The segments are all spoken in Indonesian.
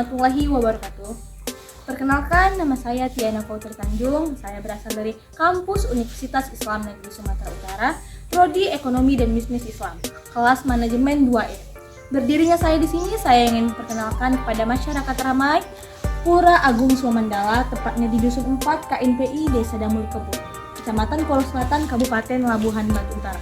warahmatullahi wabarakatuh. Perkenalkan, nama saya Tiana Kauter Tanjung. Saya berasal dari Kampus Universitas Islam Negeri Sumatera Utara, Prodi Ekonomi dan Bisnis Islam, kelas Manajemen 2E. Berdirinya saya di sini, saya ingin memperkenalkan kepada masyarakat ramai Pura Agung Swamandala, tepatnya di Dusun 4 KNPI Desa Damul Kebun, Kecamatan Kolong Selatan, Kabupaten Labuhan Batu Utara.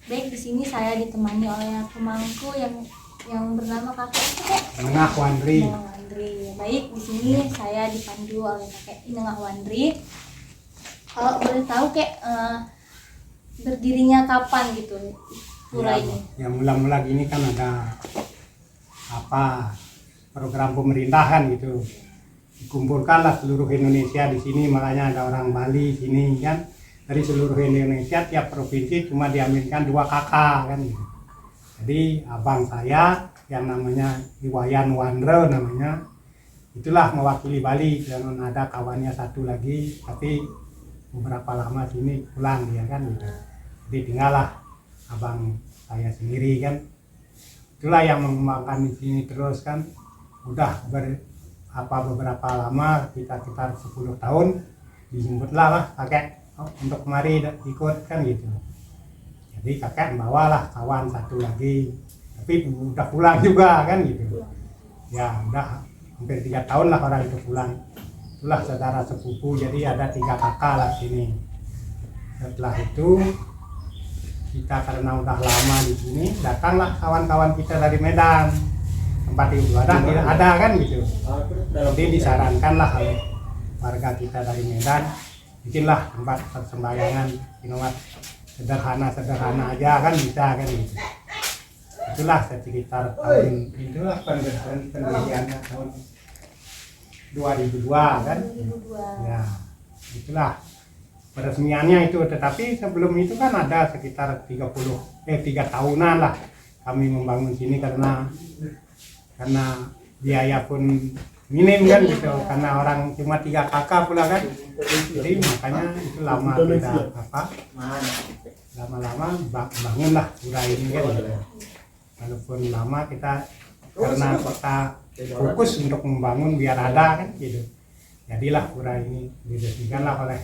Baik, di sini saya ditemani oleh pemangku yang bernama kakek Inengah Wandri. Baik, di sini saya dipandu oleh kakek Inengah Wandri. Kalau boleh tahu kek, berdirinya kapan gitu pura ini? Yang mula-mula gini kan ada program pemerintahan gitu. Dikumpulkanlah seluruh Indonesia di sini, makanya ada orang Bali sini kan. Dari seluruh Indonesia, tiap provinsi cuma diaminkan 2 kakak kan gitu. Jadi abang saya yang namanya Iwayan Wandro namanya, itulah mewakili Bali. Dan ada kawannya satu lagi, tapi beberapa lama sini pulang dia kan gitu. Jadi tinggallah abang saya sendiri kan. Itulah yang mengembangkan di sini terus kan. Udah beberapa lama, sekitar 10 tahun, dijemputlah lah kakek untuk kemari ikut kan gitu. Jadi kakek membawalah kawan satu lagi, tapi udah pulang juga kan gitu. Ya udah hampir 3 tahun lah orang itu pulang. Itulah saudara sepupu, jadi ada 3 kakak lah sini. Setelah itu kita karena udah lama di sini, datanglah kawan-kawan kita dari Medan. Tempat itu ada kan gitu. Jadi disarankanlah oleh warga kita dari Medan, bikinlah tempat persembahyangan sederhana aja kan bisa kan gitu. Itulah sekitar tahun itulah pendiriannya tahun 2002 kan. 2002. Ya, itulah peresmiannya itu. Tetapi sebelum itu kan ada sekitar 3 tahunan lah kami membangun sini karena biaya pun minim kan gitu, karena orang cuma 3 kakak pula kan. Jadi makanya itu lama kita lama-lama bangunlah pura ini kan gitu. Walaupun lama kita karena kita fokus untuk membangun biar ada kan gitu. Jadilah pura ini diresmikanlah oleh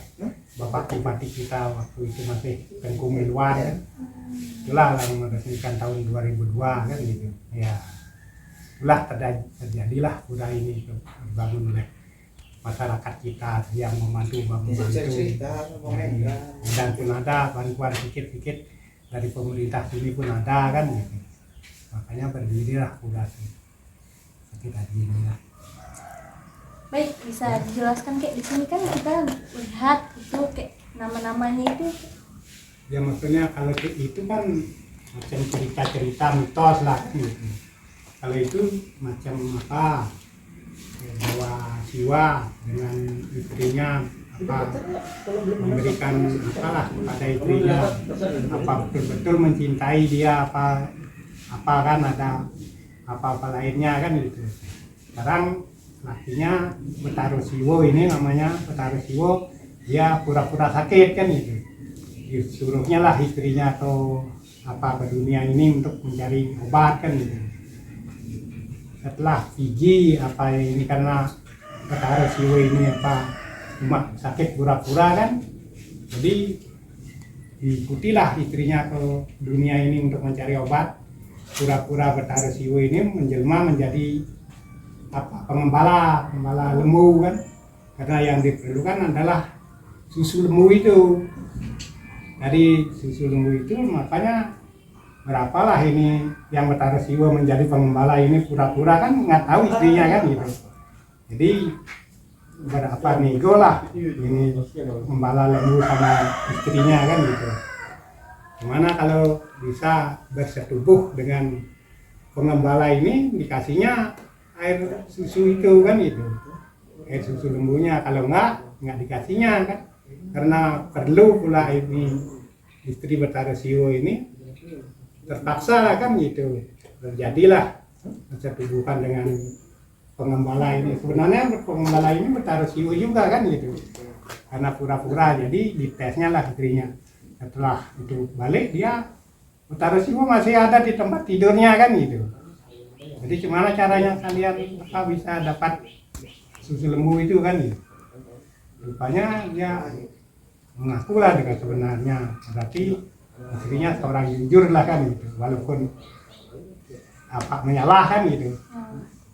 Bapak Bupati kita waktu itu masih Tengku Milwan kan. Itulah yang meresmikan tahun 2002 kan gitu. Ya. Itulah terjadilah pura ini dibangun oleh masyarakat kita yang membantu dan pun ada bantuan sedikit dari pemerintah sini pun ada kan gitu. Makanya berdirilah pura sekitar ini lah. Baik, bisa dijelaskan kayak di sini kan kita lihat itu kayak nama-namanya itu. Ya maksudnya kalau itu kan macam cerita-cerita mitos lah gitu. Kalau itu macam bahwa Siwa dengan istrinya memberikan kepada istrinya, betul-betul mencintai dia apa kan ada apa lainnya kan gitu. Sekarang lakinya Betaro Siwo ini namanya Betaro Siwo, dia pura-pura sakit kan gitu. Disuruhnya lah istrinya atau ke dunia ini untuk mencari obat kan gitu. Setelah Fiji ini karena Betaro Siwo ini cuma sakit pura-pura kan, jadi diikutilah istrinya ke dunia ini untuk mencari obat. Pura-pura Betaro Siwo ini menjelma menjadi pengembala lembu kan, karena yang diperlukan adalah susu lembu itu. Dari susu lembu itu makanya berapalah ini yang Betaro Siwo menjadi pengembala ini pura-pura kan nggak tahu istrinya kan gitu. Jadi berapa nego lah ini membala lembu sama istrinya kan gitu. Gimana kalau bisa bersetubuh dengan pengembala ini, dikasihnya air susu itu kan itu, air susu lembunya. Kalau nggak dikasihnya kan, karena perlu pula ini istri Betara Siwo ini terpaksa lah kan gitu, terjadilah persetubuhan dengan pengembala ini. Sebenarnya pengembala ini Betara Siwo juga kan gitu, karena pura-pura jadi ditesnya lah istrinya. Setelah itu balik dia Betara Siwo masih ada di tempat tidurnya kan gitu. Jadi gimana caranya kalian bisa dapat susu lembu itu kan gitu. Rupanya dia mengaku lah dengan sebenarnya, berarti istrinya seorang jujur lah kan gitu, walaupun menyalahkan gitu.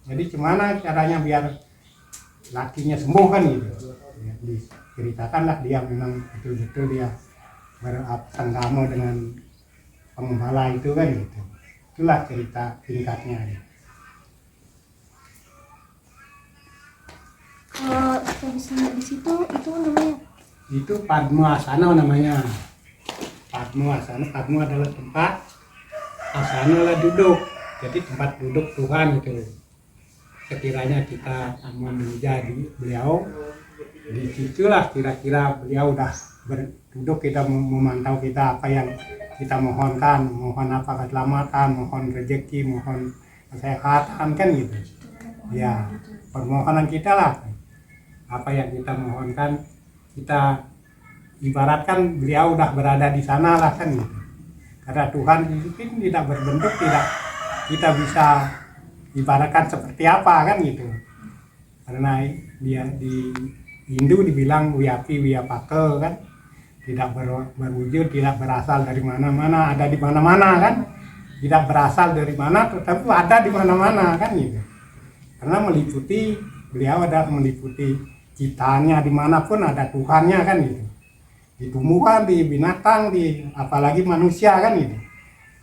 Jadi gimana caranya biar lakinya sembuh kan gitu. Ya, diceritakanlah dia memang betul-betul dia bersenggama dengan pengembala itu kan gitu. Itulah cerita singkatnya. Kalau kita bisa lihat di situ itu namanya Itu Padma-asana namanya. Padma-asana, Padma adalah tempat, asana adalah duduk. Jadi tempat duduk Tuhan itu. Sekiranya kita memuja beliau, di situlah kira-kira beliau udah berduduk, kita memantau kita apa yang kita mohonkan, mohon apa keselamatan, mohon rezeki, mohon kesehatan kan gitu. Ya, permohonan kita lah. Apa yang kita mohonkan, kita ibaratkan beliau udah berada di sana lah kan gitu. Karena Tuhan mungkin tidak berbentuk, tidak kita bisa ibaratkan seperti apa kan gitu. Karena dia di Hindu dibilang wiyapi wiyapake kan, tidak berwujud, tidak berasal dari mana-mana, ada di mana-mana kan, tidak berasal dari mana tetapi ada di mana-mana kan gitu. Karena meliputi, beliau ada meliputi ciptaannya, dimanapun ada Tuhannya kan gitu. Di tumbuhan, di binatang, di apalagi manusia kan gitu,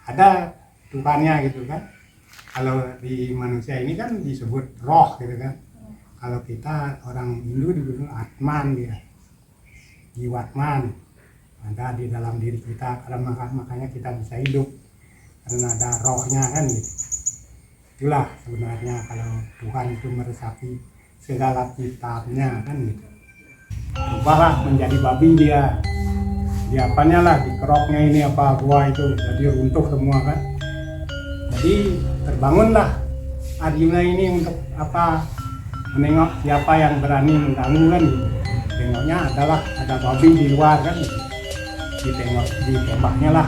ada Tuhannya gitu kan. Kalau di manusia ini kan disebut roh gitu kan. Kalau kita orang Hindu dibilang Atman, dia jiwatman, ada di dalam diri kita, karena makanya kita bisa hidup karena ada rohnya kan gitu. Itulah sebenarnya kalau Tuhan itu meresapi segala ciptaannya kan gitu. Ubahlah menjadi babi dia apanya lah, dikeroknya ini apa gua itu jadi runtuh semua kan. Jadi terbangunlah Arjuna ini untuk apa, menengok siapa yang berani mengganggu kan gitu. Tengoknya adalah ada babi di luar kan gitu. Ditembaknya lah,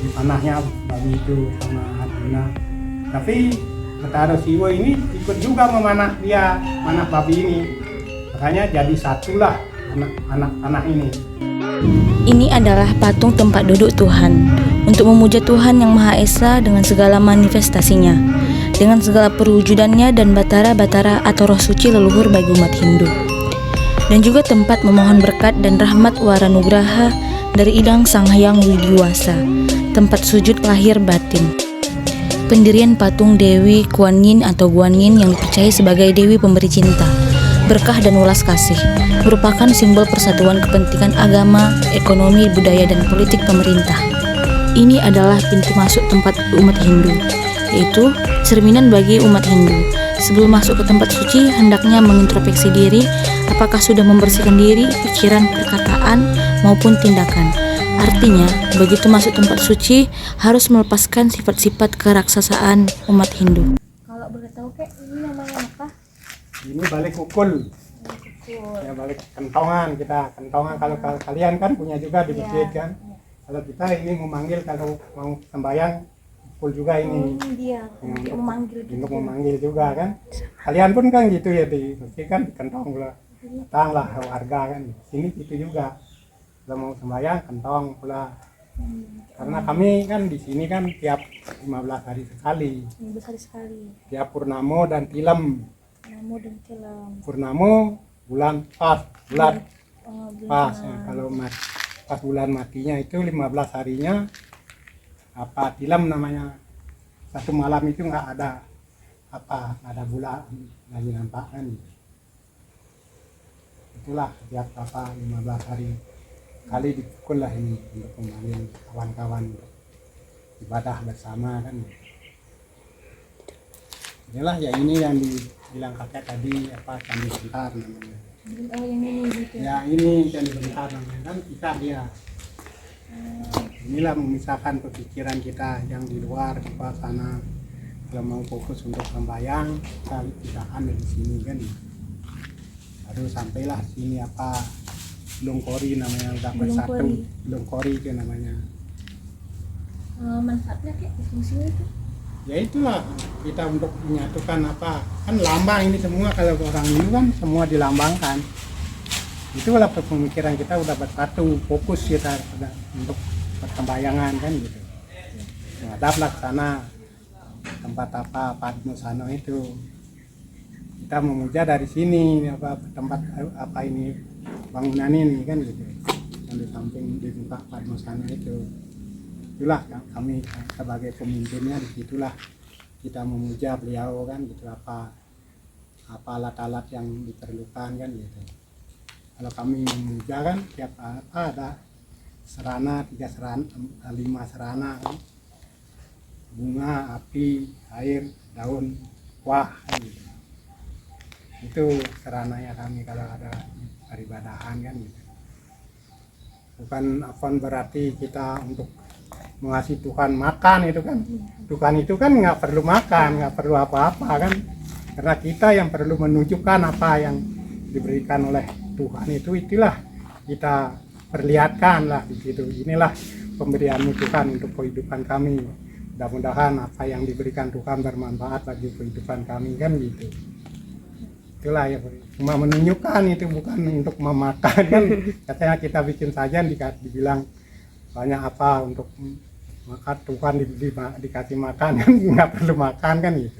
dipanahnya babi itu sama Arjuna. Tapi Betara Siwo ini ikut juga memanah dia, manah babi ini. Makanya jadi satulah anak tanah ini. Ini adalah patung tempat duduk Tuhan untuk memuja Tuhan Yang Maha Esa dengan segala manifestasinya, dengan segala perwujudannya dan batara-batara atau roh suci leluhur bagi umat Hindu. Dan juga tempat memohon berkat dan rahmat waranugraha dari idang Sang Hyang Widiwasa, tempat sujud lahir batin. Pendirian patung Dewi Kuan Yin atau Guan Yin yang dipercaya sebagai Dewi Pemberi Cinta, berkah dan welas kasih, merupakan simbol persatuan kepentingan agama, ekonomi, budaya, dan politik pemerintah. Ini adalah pintu masuk tempat umat Hindu, yaitu cerminan bagi umat Hindu. Sebelum masuk ke tempat suci, hendaknya mengintrospeksi diri, apakah sudah membersihkan diri, pikiran, perkataan, maupun tindakan. Artinya, begitu masuk tempat suci, harus melepaskan sifat-sifat keraksasaan umat Hindu. kalau boleh tahu Kek, ini namanya apa? Ini balik ukul. Betul. Ya, balik kentongan kita. Kentongan kalau kalian kan punya juga di masjid kan. Kalau kita ini memanggil, kalau mau sembahyang ukul juga ini. Ini dia untuk memanggil gitu. Untuk memanggil juga kan. Kalian pun kan gitu ya di masjid kan, di kentong pula. Datang lah warga kan. Sini gitu juga. Kalau mau sembahyang kentong pula. Karena kami kan di sini kan tiap 15 hari sekali. Ini besar sekali. Tiap Purnamo dan Tilem. Namo dan Tilam. Purnamo bulan pas, bulan Bulan pas. Tengah. Nah, kalau pas bulan matinya itu 15 harinya apa Tilem namanya. Satu malam itu nggak ada apa, nggak ada bulan lagi nampak kan. Itulah tiap apa 15 hari kali dipukul lah ini untuk memanggil kawan-kawan. ibadah bersama kan. Inilah ya, ini yang dibilang kakek tadi apa, Candi Bentar namanya. Oh yang ini gitu. Ya ini Candi Bentar namanya kan, kita dia. Inilah memisahkan pemikiran kita yang di luar apa sana. Kalau mau fokus untuk sembahyang, kita pisahkan dari sini kan. Baru sampailah sini apa, Longkori namanya, udah bersatu. Longkori itu namanya. Manfaatnya kayak fungsinya itu? Ya itulah kita untuk menyatukan apa, kan lambang ini semua, kalau orang Hindu kan semua dilambangkan. Itulah pemikiran kita udah bersatu, fokus kita untuk pertembayangan kan gitu. Menghadaplah ke sana, tempat apa, Padmosano itu. Kita memuja dari sini apa, tempat apa ini, bangunan ini kan gitu. Yang di samping di muka Padmosano itu. Itulah kami sebagai pemimpinnya, disitulah kita memuja beliau kan gitu, apa alat-alat yang diperlukan kan gitu. Kalau kami memuja kan tiap apa ada serana, 3 serana, 5 serana kan. Bunga, api, air, daun, kuah kan gitu. Itu serananya kami kalau ada peribadahan kan gitu. Bukan apa berarti kita untuk mengasih Tuhan makan itu kan. Tuhan itu kan nggak perlu makan, nggak perlu apa-apa kan. Karena kita yang perlu menunjukkan apa yang diberikan oleh Tuhan itu, itulah kita perlihatkan lah di situ. Inilah pemberian Tuhan untuk kehidupan kami. Mudah-mudahan apa yang diberikan Tuhan bermanfaat bagi kehidupan kami kan gitu. Itulah ya, cuma menunjukkan, itu bukan untuk memakan kan. Katanya kita bikin saja dibilang banyak apa untuk makan, Tuhan dikasih makan kan, nggak perlu makan kan gitu.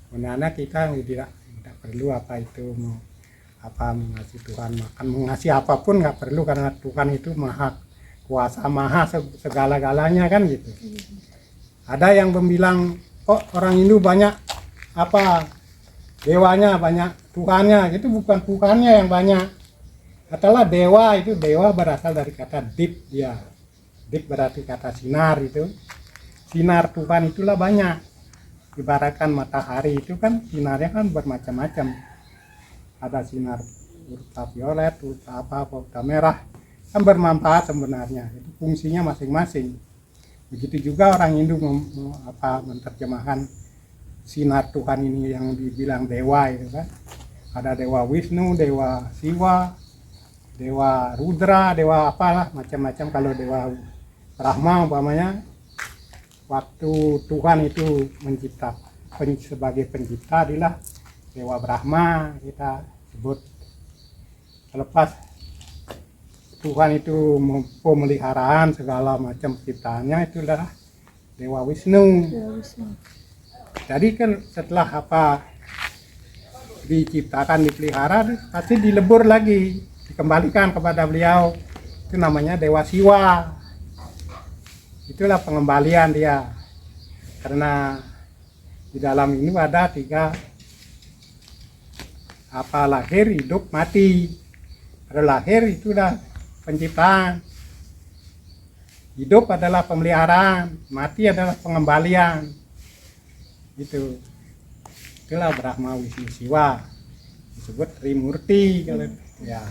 Sebenarnya kita tidak perlu apa itu mau apa mengasih Tuhan makan, mengasih apapun nggak perlu, karena Tuhan itu maha kuasa, maha segala-galanya kan gitu. Ada yang bilang kok orang Hindu banyak apa dewanya, banyak Tuhannya, itu bukan Tuhannya yang banyak. Katalah dewa, itu dewa berasal dari kata dip dia. Dip berarti kata sinar itu. Sinar Tuhan itulah banyak. Ibaratkan matahari itu kan sinarnya kan bermacam-macam. Ada sinar ultraviolet, ultra apa, ultra merah. Kan bermanfaat sebenarnya. Itu fungsinya masing-masing. Begitu juga orang Hindu menerjemahkan sinar Tuhan ini yang dibilang dewa itu kan. Ada dewa Wisnu, dewa Siwa, dewa Rudra, dewa apalah macam-macam. Kalau dewa Brahma umpamanya, waktu Tuhan itu mencipta sebagai pencipta adalah dewa Brahma kita sebut. Selepas Tuhan itu pemeliharaan segala macam ciptaannya, itu adalah dewa Wisnu. Jadi kan setelah apa diciptakan, dipelihara, pasti dilebur lagi, dikembalikan kepada beliau. Itu namanya dewa Siwa. Itulah pengembalian dia. Karena di dalam ini ada 3 apa, lahir, hidup, mati. Ada lahir itu dah penciptaan. Hidup adalah pemeliharaan, mati adalah pengembalian. Itu. Itulah Brahma Wisnu Siwa. Disebut Trimurti kalau ya.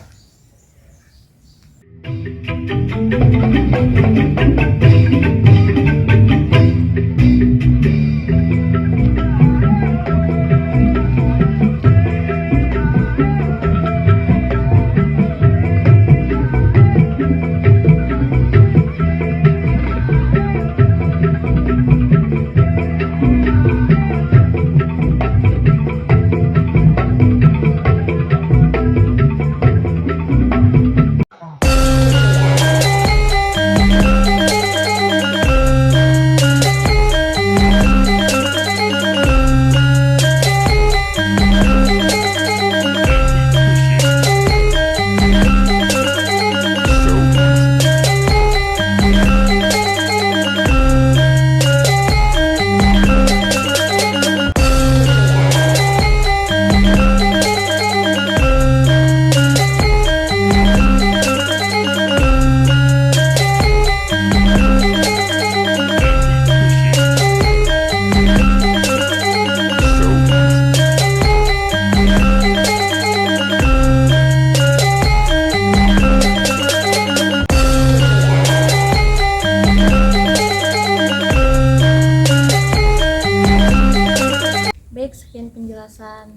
sekian penjelasan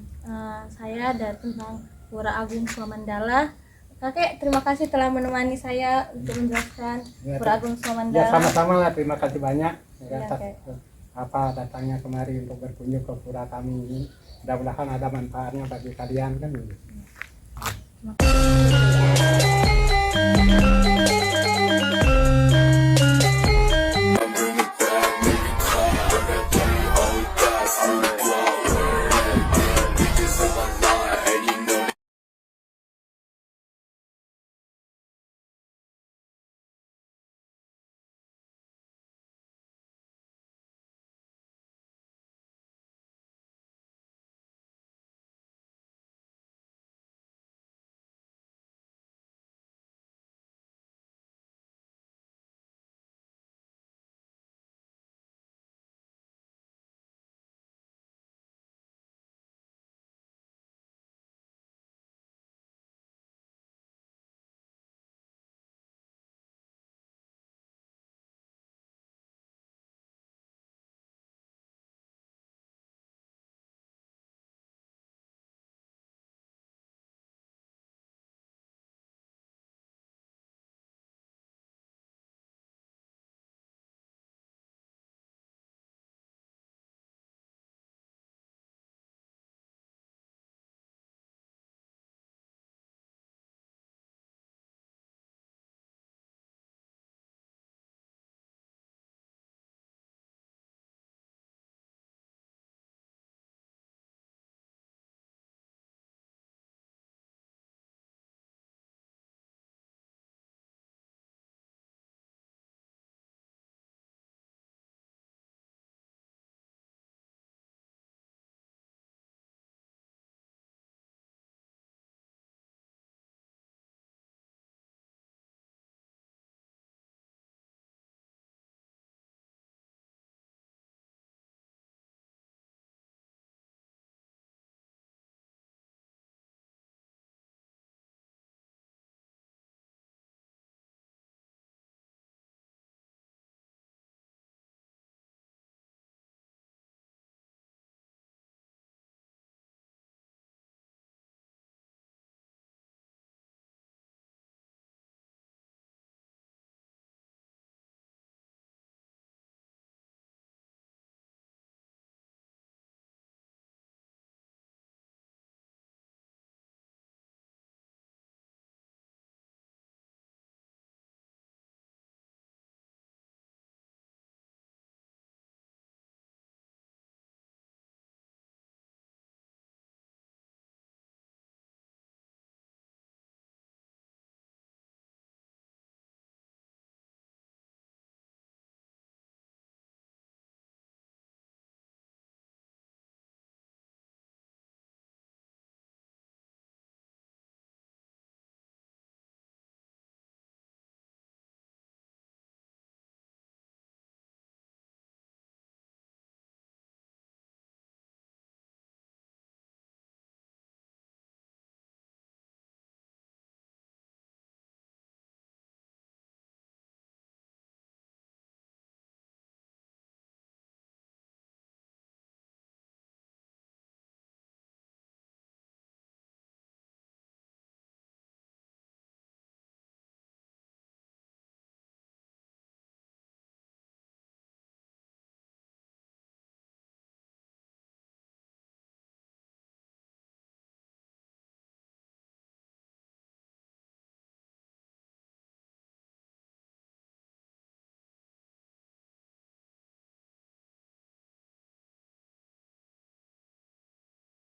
saya dari tentang Pura Agung Swamandala. Kakek, terima kasih telah menemani saya untuk menjelaskan Pura Agung Ya Swamandala. sama-sama lah, terima kasih banyak Ya, atas datangnya kemari untuk berkunjung ke pura kami ini. Mudah-mudahan ada manfaatnya bagi kalian kan. Terima kasih.